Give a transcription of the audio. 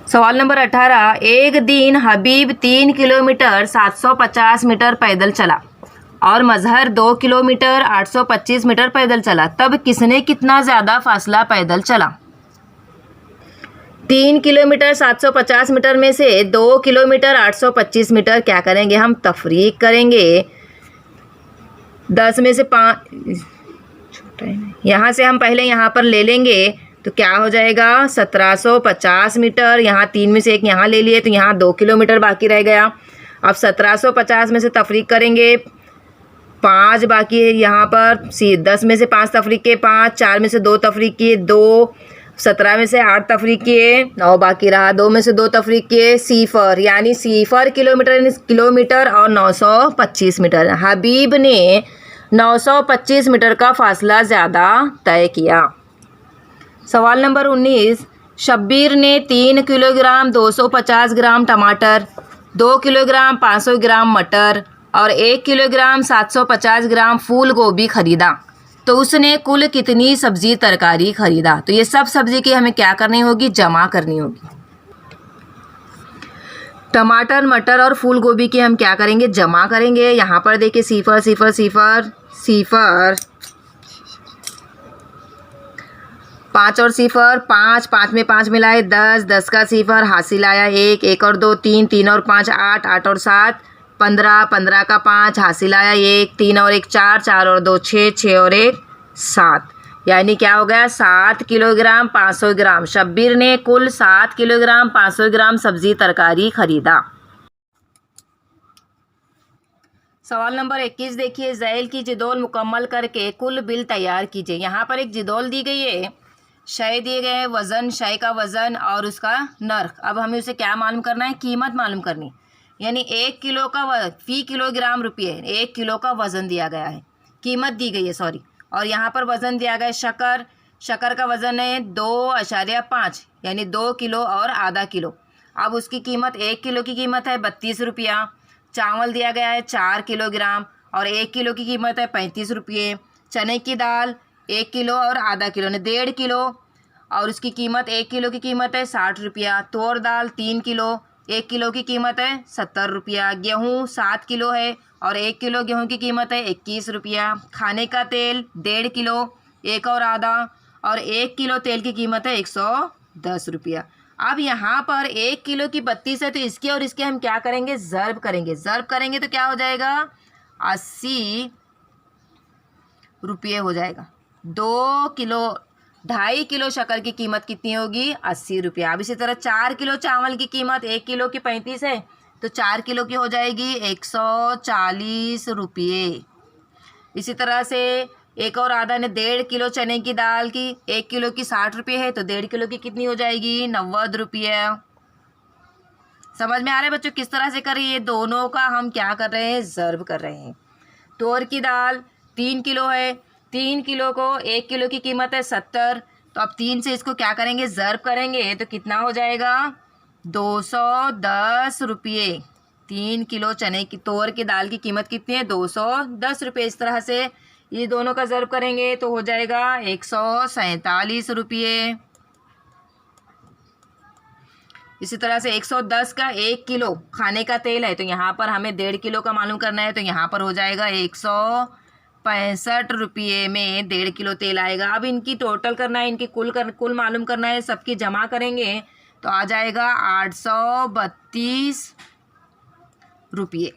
सवाल नंबर 18, एक दिन हबीब 3 किलोमीटर 750 मीटर पैदल चला और मजहर 2 किलोमीटर 825 मीटर पैदल चला, तब किसने कितना ज़्यादा फासला पैदल चला? 3 किलोमीटर 750 मीटर में से 2 किलोमीटर 825 मीटर क्या करेंगे हम? तफरीक करेंगे। 10 में से 5 छोटा है, यहाँ से हम पहले यहाँ पर ले लेंगे तो क्या हो जाएगा? 1750 मीटर। यहाँ 3 में से 1 यहाँ ले लिए तो यहाँ 2 किलोमीटर बाकी रह गया। अब 1750 में से तफरीक करेंगे, 5 बाकी है यहाँ पर। 10 में से 5 तफरीक किए 5, 4 में से 2 तफरीक किए 2, 17 में से 8 तफरीक किए 9 बाकी रहा, 2 में से 2 तफरीक किए सिफर, यानी सिफर किलोमीटर और 925 मीटर। हबीब ने 925 मीटर का फासला ज़्यादा तय किया। सवाल नंबर 19, शब्बीर ने 3 किलोग्राम 250 ग्राम टमाटर, 2 किलोग्राम 500 ग्राम मटर और 1 किलोग्राम 750 ग्राम फूल गोभी खरीदा, तो उसने कुल कितनी सब्जी तरकारी खरीदा? तो ये सब सब्जी की हमें क्या करनी होगी? जमा करनी होगी। टमाटर, मटर और फूल गोभी की हम क्या करेंगे? जमा करेंगे। यहाँ पर देखिए सिफर सिफर सिफर सिफर, 5 और सिफर 5, 5 में 5 मिलाए 10, 10 का सिफर हासिल आया 1, 1 और 2 3, 3 और 5 8, 8 और 7 15, 15 का 5 हासिल आया 1, 3 और 1 4, 4 और 2 6, 6 और 1 7, यानी क्या हो गया? 7 किलोग्राम 500 ग्राम। शब्बीर ने कुल 7 किलोग्राम 500 ग्राम सब्जी तरकारी खरीदा। सवाल नंबर 21 देखिए, ज़ैल की जिदोल मुकम्मल करके कुल बिल तैयार कीजिए। यहाँ पर एक जिदोल दी गई है, शय दिए गए हैं, वज़न, शय का वज़न और उसका नर्ख। अब हमें उसे क्या मालूम करना है? कीमत मालूम करनी, यानी 1 किलो का फ़ी किलोग्राम रुपये, 1 किलो का वज़न दिया गया है, कीमत दी गई है सॉरी, और यहाँ पर वज़न दिया गया है शक्कर, शक्कर का वज़न है 2.5 यानी 2 किलो और आधा किलो। अब उसकी कीमत 1 किलो की कीमत है 32 रुपया। चावल दिया गया है 4 किलोग्राम और 1 किलो की कीमत है 35 रुपये। चने की दाल 1 किलो और आधा किलो ने 1.5 किलो और उसकी कीमत 1 किलो की कीमत है 60 रुपया। तोर दाल 3 किलो, 1 किलो की कीमत है 70 रुपया। गेहूँ 7 किलो है और 1 किलो गेहूँ की कीमत है 21 रुपया। खाने का तेल 1.5 किलो, 1 और आधा और 1 किलो तेल की कीमत है 110 रुपया। अब यहाँ पर 1 किलो की 32 है तो इसके और इसके हम क्या करेंगे? ज़र्ब करेंगे। ज़र्ब करेंगे तो क्या हो जाएगा? 80 रुपये हो जाएगा। 2 किलो 2.5 किलो शक्कर की कीमत कितनी होगी? 80 रुपया। अब इसी तरह 4 किलो चावल की कीमत 1 किलो की 35 है तो 4 किलो की हो जाएगी 140 रुपये। इसी तरह से 1 और आधा ने 1.5 किलो चने की दाल की 1 किलो की 60 रुपये है तो 1.5 किलो की कितनी हो जाएगी? 90 रुपये। समझ में आ रहा है बच्चों किस तरह से कर रही है? दोनों का हम क्या कर रहे हैं? ज़र्ब कर रहे हैं। तोर की दाल 3 किलो है, 3 किलो को 1 किलो की कीमत है 70, तो अब 3 से इसको क्या करेंगे? ज़र्ब करेंगे तो कितना हो जाएगा? 210 रुपये। 3 किलो चने की तोर की दाल की कीमत कितनी है? 210 रुपये। इस तरह से ये दोनों का ज़र्ब करेंगे तो हो जाएगा 147 रुपये। इसी तरह से 110 का 1 किलो खाने का तेल है तो यहाँ पर हमें 1.5 किलो का मालूम करना है तो यहाँ पर हो जाएगा 165 रुपये में 1.5 किलो तेल आएगा। अब इनकी टोटल करना है, इनकी कुल मालूम करना है, सबकी जमा करेंगे तो आ जाएगा 832 रुपये।